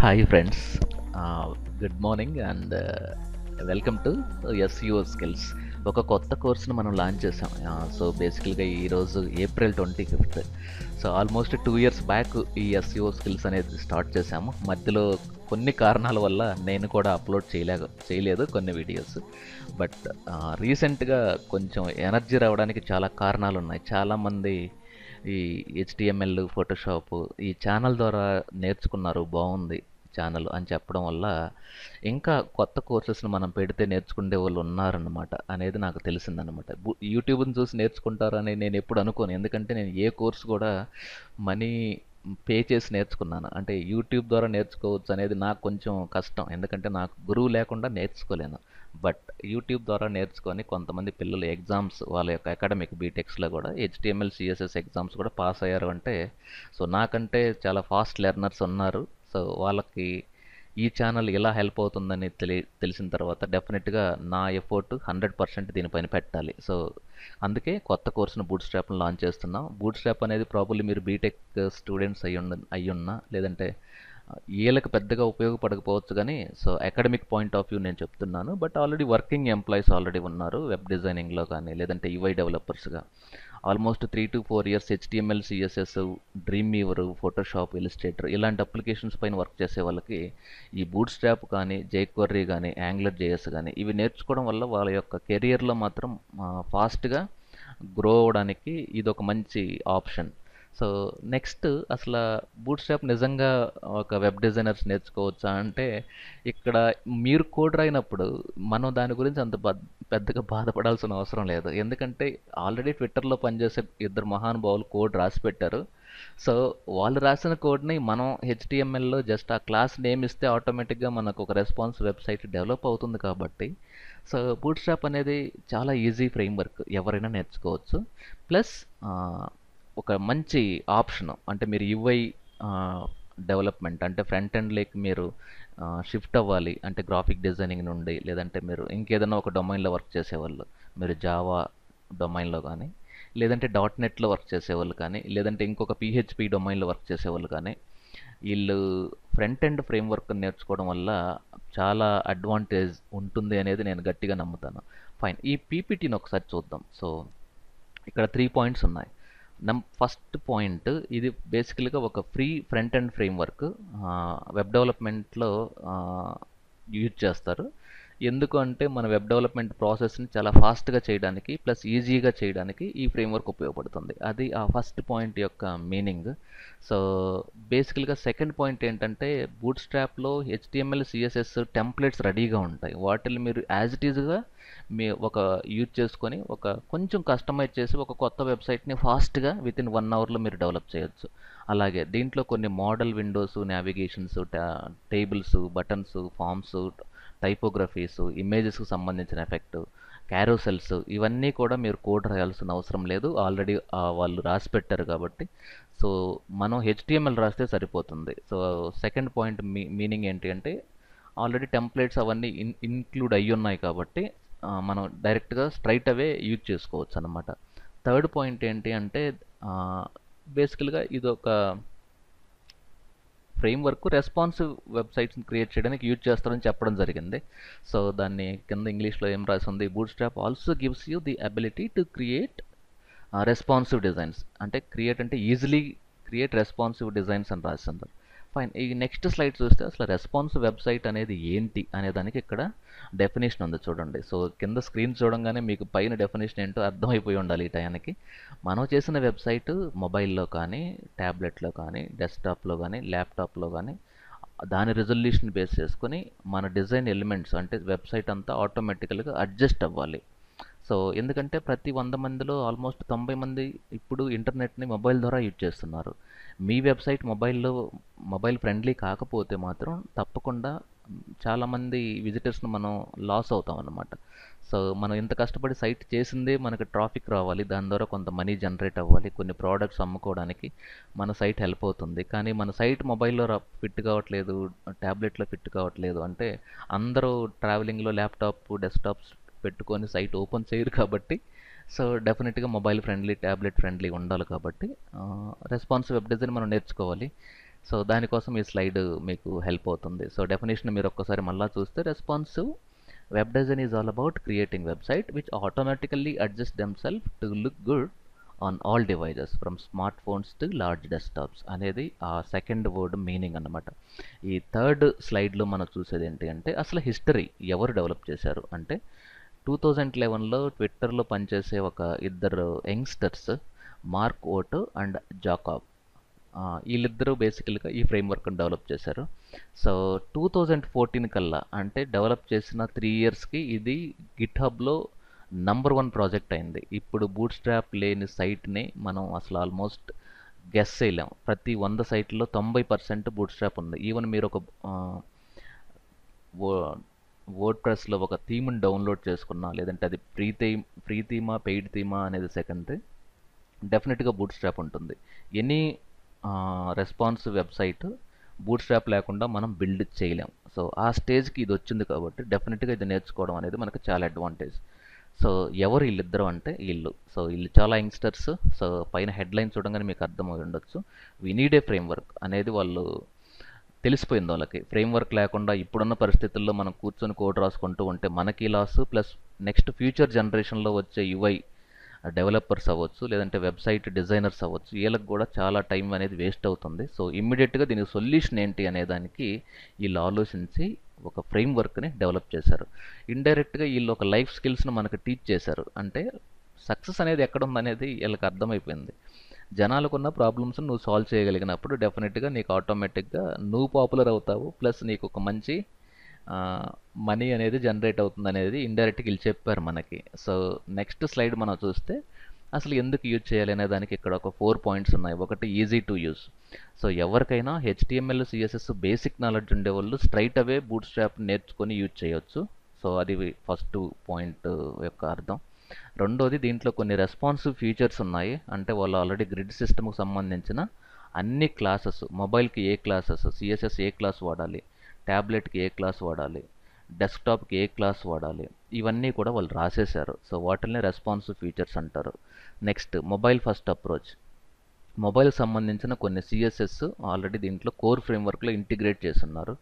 Hi friends, good morning and welcome to SEO skills. ఒక కొత్త కోర్సును మనం లాంచ్ చేసాం. సో బేసికల్గా ఈరోజు April 25th. So almost 2 years back ఈ ఎస్ఈఓ స్కిల్స్ అనేది స్టార్ట్ చేసాము. మధ్యలో కొన్ని కారణాల వల్ల నేను కూడా అప్లోడ్ చేయలేదు కొన్ని వీడియోస్. బట్ రీసెంట్గా కొంచెం ఎనర్జీ రావడానికి చాలా కారణాలు ఉన్నాయి. చాలామంది ఈ హెచ్టిఎంఎల్, ఫోటోషాప్ ఈ ఛానల్ ద్వారా నేర్చుకున్నారు, బాగుంది ఛానల్ అని చెప్పడం వల్ల ఇంకా కొత్త కోర్సెస్ని మనం పెడితే నేర్చుకునే వాళ్ళు ఉన్నారన్నమాట అనేది నాకు తెలిసిందనమాట. యూట్యూబ్ని చూసి నేర్చుకుంటారని నేను ఎప్పుడు అనుకోను. ఎందుకంటే నేను ఏ కోర్స్ కూడా మనీ పే చేసి నేర్చుకున్నాను. అంటే యూట్యూబ్ ద్వారా నేర్చుకోవచ్చు అనేది నాకు కొంచెం కష్టం. ఎందుకంటే నాకు గురువు లేకుండా నేర్చుకోలేను. బట్ యూట్యూబ్ ద్వారా నేర్చుకొని కొంతమంది పిల్లలు ఎగ్జామ్స్ వాళ్ళ యొక్క అకాడమిక్ బీటెక్స్లో కూడా హెచ్టిఎంఎల్, సిఎస్ఎస్ ఎగ్జామ్స్ కూడా పాస్ అయ్యారు అంటే, సో నాకంటే చాలా ఫాస్ట్ లెర్నర్స్ ఉన్నారు. సో వాళ్ళకి ఈ ఛానల్ ఎలా హెల్ప్ అవుతుందని తెలిసిన తర్వాత డెఫినెట్గా నా ఎఫర్ట్ 100% దీనిపైన పెట్టాలి. సో అందుకే కొత్త కోర్సును బూట్ స్ట్రాప్ను లాంచ్ చేస్తున్నాం. బూట్ స్ట్రాప్ అనేది ప్రాబబ్లీ మీరు బీటెక్ స్టూడెంట్స్ అయ్యున్నా లేదంటే వీళ్ళకి పెద్దగా ఉపయోగపడకపోవచ్చు, కానీ so academic point of view నేను చెప్తున్నాను. But already working employees already ఉన్నారు వెబ్ డిజైనింగ్లో కానీ లేదంటే యూఐ డెవలపర్స్గా. Almost 3 to 4 years HTML, CSS, Dreamweaver, Photoshop, illustrator ఇలాంటి అప్లికేషన్స్ పైన వర్క్ చేసే వాళ్ళకి ఈ బూట్ స్ట్రాప్ కానీ, జైక్వరీ కానీ, యాంగ్లర్ జేఎస్ కానీ ఇవి నేర్చుకోవడం వల్ల వాళ్ళ యొక్క కెరియర్లో మాత్రం ఫాస్ట్గా గ్రో అవ్వడానికి ఇది ఒక మంచి ఆప్షన్. సో నెక్స్ట్ అసలు బూట్ స్ట్రాప్ నిజంగా ఒక వెబ్ డిజైనర్స్ నేర్చుకోవచ్చా అంటే, ఇక్కడ మీరు కోడ్ రాయినప్పుడు మనం దాని గురించి అంత పెద్దగా బాధపడాల్సిన అవసరం లేదు. ఎందుకంటే ఆల్రెడీ ట్విట్టర్లో పనిచేసే ఇద్దరు మహానుభావులు కోడ్ రాసి పెట్టారు. సో వాళ్ళు రాసిన కోడ్ని మనం హెచ్టిఎంఎల్లో జస్ట్ ఆ క్లాస్ నేమ్ ఇస్తే ఆటోమేటిక్గా మనకు ఒక రెస్పాన్స్ వెబ్సైట్ డెవలప్ అవుతుంది కాబట్టి, సో బూట్ స్ట్రాప్ అనేది చాలా ఈజీ ఫ్రేమ్వర్క్, ఎవరైనా నేర్చుకోవచ్చు. ప్లస్ ఒక మంచి ఆప్షన్ అంటే మీరు యూఐ డెవలప్మెంట్ అంటే ఫ్రంట్ ఎండ్ లేక్ మీరు షిఫ్ట్ అవ్వాలి అంటే గ్రాఫిక్ డిజైనింగ్ నుండి, లేదంటే మీరు ఇంకేదైనా ఒక డొమైన్లో వర్క్ చేసేవాళ్ళు, మీరు జావా డొమైన్లో కానీ లేదంటే .NETలో వర్క్ చేసేవాళ్ళు కానీ లేదంటే ఇంకొక పిహెచ్పి డొమైన్లో వర్క్ చేసేవాళ్ళు కానీ, వీళ్ళు ఫ్రంట్ ఎండ్ ఫ్రేమ్వర్క్ నేర్చుకోవడం వల్ల చాలా అడ్వాంటేజ్ ఉంటుంది అనేది నేను గట్టిగా నమ్ముతాను. ఫైన్, ఈ పీపీటీని ఒకసారి చూద్దాం. సో ఇక్కడ 3 points ఉన్నాయి. ఫస్ట్ పాయింట్, ఇది బేసికల్గా ఒక free front end framework web డెవలప్మెంట్లో యూజ్ చేస్తారు. ఎందుకు అంటే మన వెబ్ డెవలప్మెంట్ ప్రాసెస్ని చాలా ఫాస్ట్గా చేయడానికి ప్లస్ ఈజీగా చేయడానికి ఈ ఫ్రేమ్వర్క్ ఉపయోగపడుతుంది. అది ఆ ఫస్ట్ పాయింట్ యొక్క మీనింగ్. సో బేసికల్గా సెకండ్ పాయింట్ ఏంటంటే, బూట్ స్ట్రాప్లో హెచ్టిఎంఎల్, సిఎస్ఎస్ టెంప్లెట్స్ రెడీగా ఉంటాయి. వాటిని మీరు యాజ్ ఇట్ ఈజ్గా మీ ఒక యూజ్ చేసుకొని ఒక కొంచెం కస్టమైజ్ చేసి ఒక కొత్త వెబ్సైట్ని ఫాస్ట్గా వితిన్ 1 hourలో మీరు డెవలప్ చేయొచ్చు. అలాగే దీంట్లో కొన్ని modal windows, navigations, tables, buttons, forms, typographies, ఇమేజెస్కి సంబంధించిన ఎఫెక్ట్, క్యారోసెల్స్ ఇవన్నీ కూడా మీరు కోడ్ రాయాల్సిన అవసరం లేదు. ఆల్రెడీ వాళ్ళు రాసి పెట్టారు కాబట్టి సో మనం హెచ్టిఎంఎల్ రాస్తే సరిపోతుంది. సో సెకండ్ పాయింట్ మీనింగ్ ఏంటి అంటే, ఆల్రెడీ టెంప్లెట్స్ అవన్నీ ఇన్క్లూడ్ అయ్యి ఉన్నాయి కాబట్టి మనం డైరెక్ట్గా స్ట్రైట్ అవే యూజ్ చేసుకోవచ్చు అనమాట. థర్డ్ పాయింట్ ఏంటి అంటే, బేసికల్గా ఇది ఒక ఫ్రేమ్వర్క్ రెస్పాన్సివ్ వెబ్సైట్స్ని క్రియేట్ చేయడానికి యూజ్ చేస్తారని చెప్పడం జరిగింది. సో దాన్ని కింద ఇంగ్లీష్లో ఏం రాసి ఉంది, boot strap also gives you the ability to create responsive designs. అంటే క్రియేట్ అంటే ఈజీలీ క్రియేట్ రెస్పాన్సివ్ డిజైన్స్ అని రాసింది. ఫైన్, ఈ నెక్స్ట్ స్లైడ్ చూస్తే అసలు రెస్పాన్సివ్ వెబ్సైట్ అనేది ఏంటి అనే దానికి ఇక్కడ డెఫినేషన్ ఉంది చూడండి. సో కింద స్క్రీన్ చూడంగానే మీకు పైన డెఫినేషన్ ఏంటో అర్థమైపోయి ఉండాలి ఈ టయానికి. మనం చేసిన వెబ్సైట్ మొబైల్లో కానీ, ట్యాబ్లెట్లో కానీ, డెస్క్టాప్లో కానీ, ల్యాప్టాప్లో కానీ దాని రిజల్యూషన్ బేస్ చేసుకొని మన డిజైన్ ఎలిమెంట్స్ అంటే వెబ్సైట్ అంతా ఆటోమేటికల్గా అడ్జస్ట్ అవ్వాలి. సో ఎందుకంటే ప్రతి 100 మందిలో ఆల్మోస్ట్ 90 మంది ఇప్పుడు ఇంటర్నెట్ని మొబైల్ ద్వారా యూజ్ చేస్తున్నారు. మీ వెబ్సైట్ మొబైల్ ఫ్రెండ్లీ కాకపోతే మాత్రం తప్పకుండా చాలామంది విజిటర్స్ని మనం లాస్ అవుతాం అన్నమాట. సో మనం ఇంత కష్టపడి సైట్ చేసిందే మనకు ట్రాఫిక్ రావాలి, దాని ద్వారా కొంత మనీ జనరేట్ అవ్వాలి, కొన్ని ప్రోడక్ట్స్ అమ్ముకోవడానికి మన సైట్ హెల్ప్ అవుతుంది. కానీ మన సైట్ మొబైల్లో ఫిట్ కావట్లేదు, ట్యాబ్లెట్లో ఫిట్ కావట్లేదు అంటే అందరూ ట్రావెలింగ్లో ల్యాప్టాప్, డెస్క్టాప్స్ పెట్టుకొని సైట్ ఓపెన్ చేయరు కాబట్టి, సో డెఫినెట్గా మొబైల్ ఫ్రెండ్లీ, ట్యాబ్లెట్ ఫ్రెండ్లీ ఉండాలి కాబట్టి రెస్పాన్సివ్ వెబ్ డిజైన్ మనం నేర్చుకోవాలి. సో దానికోసం ఈ స్లైడ్ మీకు హెల్ప్ అవుతుంది. సో డెఫినేషన్ మీరు ఒక్కసారి మళ్ళీ చూస్తే, responsive web design is all about creating website which automatically adjust themself to look good on all devices from smart phones to large desktops అనేది ఆ సెకండ్ వర్డ్ మీనింగ్ అన్నమాట. ఈ థర్డ్ స్లైడ్లో మనం చూసేది ఏంటి అంటే, అసలు హిస్టరీ ఎవరు డెవలప్ చేశారు అంటే, 2011లో ట్విట్టర్లో పనిచేసే ఒక ఇద్దరు యంగ్స్టర్స్, మార్క్ ఓట్ అండ్ జాకాబ్, వీళ్ళిద్దరూ బేసికల్గా ఈ ఫ్రేమ్వర్క్ని డెవలప్ చేశారు. సో 2014 కల్లా, అంటే డెవలప్ చేసిన 3 ఇయర్స్కి ఇది గిట్హబ్లో #1 ప్రాజెక్ట్ అయింది. ఇప్పుడు బూట్ స్ట్రాప్ లేని సైట్ని మనం అసలు ఆల్మోస్ట్ గెస్ చేయలేం. ప్రతి 100 సైట్లలో 90% బూట్ స్ట్రాప్ ఉంది. ఈవెన్ మీరు ఒక వర్డ్ ప్రెస్లో ఒక థీమ్ని డౌన్లోడ్ చేసుకున్నా, లేదంటే అది ఫ్రీ థీమా పెయిడ్ థీమా అనేది సెకండరీ, డెఫినెట్గా బూట్ స్ట్రాప్ ఉంటుంది. Any responsive website boot strap లేకుండా మనం బిల్డ్ చేయలేం. సో ఆ స్టేజ్కి ఇది వచ్చింది కాబట్టి డెఫినెట్గా ఇది నేర్చుకోవడం అనేది మనకు చాలా అడ్వాంటేజ్. సో ఎవరు వీళ్ళిద్దరు అంటే, వీళ్ళు చాలా యంగ్స్టర్స్. సో పైన హెడ్లైన్ చూడగానే మీకు అర్థమై ఉండొచ్చు. వి నీడ్ ఏ ఫ్రేమ్వర్క్ అనేది వాళ్ళు తెలిసిపోయింది వాళ్ళకి. ఫ్రేమ్వర్క్ లేకుండా ఇప్పుడున్న పరిస్థితుల్లో మనం కూర్చొని కోడ్ రాసుకుంటూ ఉంటే మనకి లాస్, ప్లస్ నెక్స్ట్ ఫ్యూచర్ జనరేషన్లో వచ్చే యుఐ డెవలపర్స్ అవ్వచ్చు, లేదంటే వెబ్సైట్ డిజైనర్స్ అవ్వచ్చు, వీళ్ళకి కూడా చాలా టైం అనేది వేస్ట్ అవుతుంది. సో ఇమ్మీడియట్గా దీనికి సొల్యూషన్ ఏంటి అనే దానికి వీళ్ళు ఆలోచించి ఒక ఫ్రేమ్వర్క్ని డెవలప్ చేశారు. ఇండైరెక్ట్గా వీళ్ళు ఒక లైఫ్ స్కిల్స్ను మనకు టీచ్ చేశారు. అంటే సక్సెస్ అనేది ఎక్కడ ఉందనేది వీళ్ళకి అర్థమైపోయింది. జనాలకున్న ప్రాబ్లమ్స్ నువ్వు సాల్వ్ చేయగలిగినప్పుడు డెఫినెట్గా నీకు ఆటోమేటిక్గా నువ్వు పాపులర్ అవుతావు, ప్లస్ నీకు ఒక మంచి మనీ అనేది జనరేట్ అవుతుంది అనేది ఇండైరెక్ట్గా వీళ్ళు చెప్పారు మనకి. సో నెక్స్ట్ స్లైడ్ మనం చూస్తే, అసలు ఎందుకు యూజ్ చేయాలి అనే దానికి ఇక్కడ ఒక 4 పాయింట్స్ ఉన్నాయి. ఒకటి, ఈజీ టు యూజ్. సో ఎవరికైనా HTML CSS బేసిక్ నాలెడ్జ్ ఉండేవాళ్ళు స్ట్రైట్ అవే బూట్ స్ట్రాప్ నేర్చుకొని యూజ్ చేయొచ్చు. సో అది ఫస్ట్ పాయింట్ యొక్క అర్థం. రెండోది, దీంట్లో కొన్ని రెస్పాన్సివ్ ఫీచర్స్ ఉన్నాయి. అంటే వాళ్ళు ఆల్రెడీ గ్రిడ్ సిస్టమ్కి సంబంధించిన అన్ని క్లాసెస్, మొబైల్కి ఏ క్లాసెస్, CSS ఏ క్లాస్ వాడాలి, ట్యాబ్లెట్కి ఏ క్లాస్ వాడాలి, డెస్క్టాప్కి ఏ క్లాస్ వాడాలి, ఇవన్నీ కూడా వాళ్ళు రాసేశారు. సో వాటిల్ని రెస్పాన్సివ్ ఫీచర్స్ అంటారు. Next, mobile first approach. Mobile సంబంధించిన కొన్ని CSS ఆల్రెడీ దీంట్లో కోర్ ఫ్రేమ్వర్క్లో ఇంటిగ్రేట్ చేస్తున్నారు.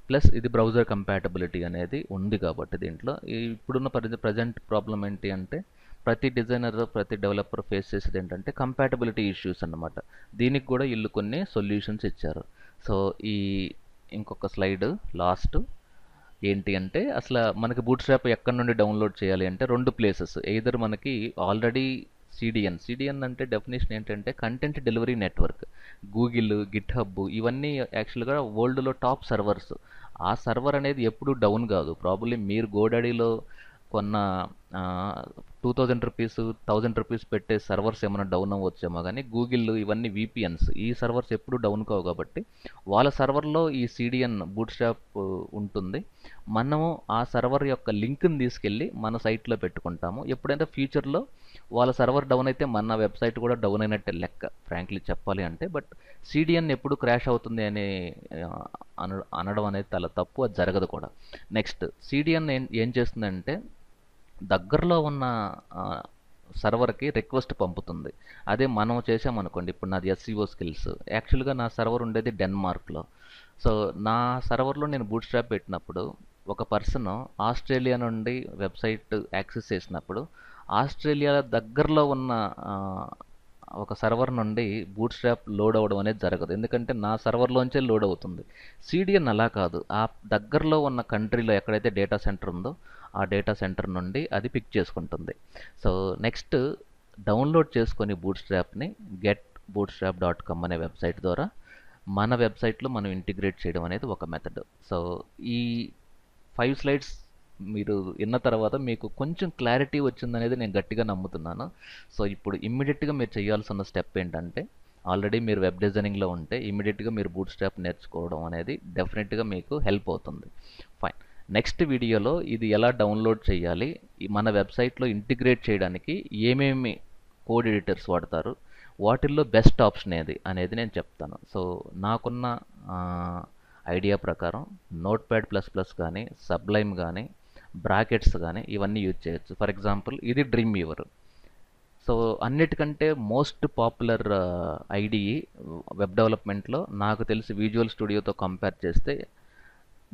ప్లస్ ఇది బ్రౌజర్ కంపాటబిలిటీ అనేది ఉంది కాబట్టి దీంట్లో ఇప్పుడున్న ప్రజెంట్ ప్రాబ్లం ఏంటి అంటే, ప్రతి డిజైనర్, ప్రతి డెవలపర్ ఫేస్ చేసేది ఏంటంటే కంపాటబిలిటీ ఇష్యూస్ అన్నమాట. దీనికి కూడా వీళ్ళు కొన్ని సొల్యూషన్స్ ఇచ్చారు. సో ఇంకొక స్లైడ్ లాస్ట్ ఏంటి అంటే, అసలు మనకి బూట్ స్ట్రాప్ ఎక్కడి నుండి డౌన్లోడ్ చేయాలి అంటే 2 ప్లేసెస్. ఎయిదర్ మనకి ఆల్రెడీ సిడిఎన్ అంటే డెఫినేషన్ ఏంటంటే content delivery network. Google, GitHub ఇవన్నీ యాక్చువల్గా వరల్డ్లో టాప్ సర్వర్స్. ఆ సర్వర్ అనేది ఎప్పుడు డౌన్ కాదు. ప్రాబబ్లీ మీరు గోడాడీలో కొన్న 2000 రూపీస్, 1000 రూపీస్ పెట్టే సర్వర్స్ ఏమైనా డౌన్ అవ్వచ్చేమో, కానీ గూగుల్ ఇవన్నీ VPNs, ఈ సర్వర్స్ ఎప్పుడు డౌన్ కావు. కాబట్టి వాళ్ళ సర్వర్లో ఈ సిడిఎన్ బూట్ స్ట్రాప్ ఉంటుంది. మనము ఆ సర్వర్ యొక్క లింక్ని తీసుకెళ్ళి మన సైట్లో పెట్టుకుంటాము. ఎప్పుడైతే ఫ్యూచర్లో వాళ్ళ సర్వర్ డౌన్ అయితే మన వెబ్సైట్ కూడా డౌన్ అయినట్టే లెక్క, ఫ్రాంక్లీ చెప్పాలి అంటే. బట్ సిడిఎన్ ఎప్పుడు క్రాష్ అవుతుంది అని అనడం అనేది చాలా తప్పు, అది జరగదు కూడా. నెక్స్ట్, సిడిఎన్ ఏం చేస్తుందంటే దగ్గరలో ఉన్న సర్వర్కి రిక్వెస్ట్ పంపుతుంది. అదే మనం చేసామనుకోండి, ఇప్పుడు నాది SEO స్కిల్స్, యాక్చువల్గా నా సర్వర్ ఉండేది డెన్మార్క్లో. సో నా సర్వర్లో నేను బూట్ స్ట్రాప్ పెట్టినప్పుడు ఒక పర్సన్ ఆస్ట్రేలియా నుండి వెబ్సైట్ యాక్సెస్ చేసినప్పుడు ఆస్ట్రేలియా దగ్గరలో ఉన్న ఒక సర్వర్ నుండి బూట్ స్ట్రాప్ లోడ్ అవ్వడం అనేది జరగదు, ఎందుకంటే నా సర్వర్లోంచే లోడ్ అవుతుంది. సిడిఎన్ అలా కాదు, ఆ దగ్గరలో ఉన్న కంట్రీలో ఎక్కడైతే డేటా సెంటర్ ఉందో ఆ డేటా సెంటర్ నుండి అది పిక్ చేసుకుంటుంది. సో నెక్స్ట్, డౌన్లోడ్ చేసుకొని బూట్ స్ట్రాప్ని getbootstrap.com అనే వెబ్సైట్ ద్వారా మన వెబ్సైట్లో మనం ఇంటిగ్రేట్ చేయడం అనేది ఒక మెథడ్. సో ఈ 5 స్లైడ్స్ మీరు విన్న తర్వాత మీకు కొంచెం క్లారిటీ వచ్చిందనేది నేను గట్టిగా నమ్ముతున్నాను. సో ఇప్పుడు ఇమ్మీడియట్గా మీరు చేయాల్సిన స్టెప్ ఏంటంటే, ఆల్రెడీ మీరు వెబ్ డిజైనింగ్లో ఉంటే ఇమ్మీడియట్గా మీరు బూట్ స్ట్రాప్ నేర్చుకోవడం అనేది డెఫినెట్గా మీకు హెల్ప్ అవుతుంది. ఫైన్. నెక్స్ట్ వీడియోలో ఇది ఎలా డౌన్లోడ్ చేయాలి, మన వెబ్సైట్లో ఇంటిగ్రేట్ చేయడానికి ఏమేమి కోడ్ ఎడిటర్స్ వాడతారు, వాటిల్లో బెస్ట్ ఆప్షన్ ఏది అనేది నేను చెప్తాను. సో నాకున్న ఐడియా ప్రకారం Notepad++ కానీ, సబ్లైమ్ కానీ, బ్రాకెట్స్ కానీ ఇవన్నీ యూజ్ చేయొచ్చు. ఫర్ ఎగ్జాంపుల్ ఇది డ్రీమ్ వ్యూవర్. సో అన్నిటికంటే మోస్ట్ పాపులర్ ఐడిఈ వెబ్ డెవలప్మెంట్లో నాకు తెలిసి విజువల్ స్టూడియోతో కంపేర్ చేస్తే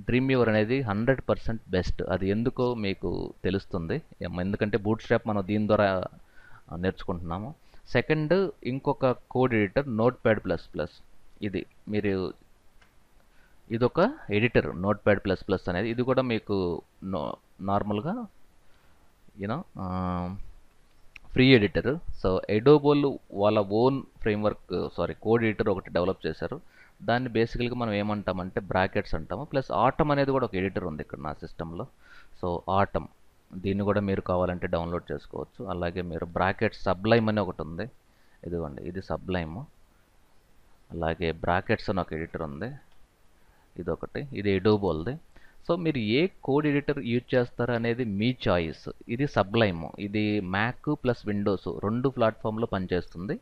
డ్రీమ్వీవర్ అనేది 100% బెస్ట్. అది ఎందుకో మీకు తెలుస్తుంది. ఎందుకంటే బూట్ స్ట్రాప్ మనం దీని ద్వారా నేర్చుకుంటున్నాము. సెకండ్, ఇంకొక code editor note pad plus plus. ఇది మీరు ఇదొక editor note pad plus plus అనేది. ఇది కూడా మీకు నార్మల్గా యూనో ఫ్రీ ఎడిటర్. సో ఎడోబోల్ వాళ్ళ ఓన్ ఫ్రేమ్వర్క్ కోడ్ ఎడిటర్ ఒకటి డెవలప్ చేశారు. దాన్ని బేసికల్గా మనం ఏమంటామంటే బ్రాకెట్స్ అంటాము. ప్లస్ ఆటమ్ అనేది కూడా ఒక ఎడిటర్ ఉంది ఇక్కడ నా సిస్టంలో. సో ఆటమ్ దీన్ని కూడా మీరు కావాలంటే డౌన్లోడ్ చేసుకోవచ్చు. అలాగే మీరు బ్రాకెట్స్ సబ్లైమ్ అని ఒకటి ఉంది, ఇదిగోండి ఇది సబ్లైమ్. అలాగే బ్రాకెట్స్ అని ఒక ఎడిటర్ ఉంది, ఇదొకటి, ఇది ఎడోబోల్ది. సో మీరు ఏ కోడ్ ఎడిటర్ యూజ్ చేస్తారు అనేది మీ చాయిస్. ఇది సబ్లైమ్, ఇది మ్యాక్ ప్లస్ విండోస్ 2 ప్లాట్ఫామ్లో పనిచేస్తుంది.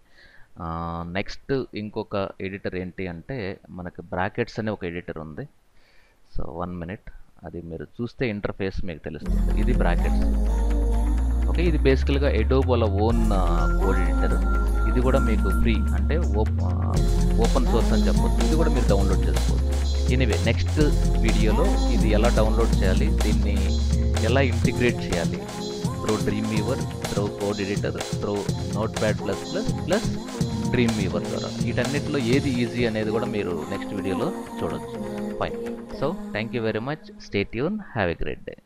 నెక్స్ట్ ఇంకొక ఎడిటర్ ఏంటి అంటే మనకి బ్రాకెట్స్ అనే ఒక ఎడిటర్ ఉంది. సో 1 మినిట్, అది మీరు చూస్తే ఇంటర్ఫేస్ మీకు తెలుస్తుంది. ఇది బ్రాకెట్స్. ఓకే, ఇది బేసికల్గా ఎడోబోల ఓన్ కోడ్ ఎడిటర్. ఇది కూడా మీకు ఫ్రీ, అంటే ఓపెన్ సోర్స్ అని చెప్పొచ్చు. ఇది కూడా మీరు డౌన్లోడ్ చేసుకోవచ్చు. ఎనీవే, నెక్స్ట్ వీడియోలో ఇది ఎలా డౌన్లోడ్ చేయాలి, దీన్ని ఎలా ఇంటిగ్రేట్ చేయాలి through Dreamweaver, through code editor, through notepad plus plus plus Dreamweaver ద్వారా, వీటన్నిటిలో ఏది ఈజీ అనేది కూడా మీరు నెక్స్ట్ వీడియోలో చూడొచ్చు. Fine. So thank you very much. Stay tune. Have a great day.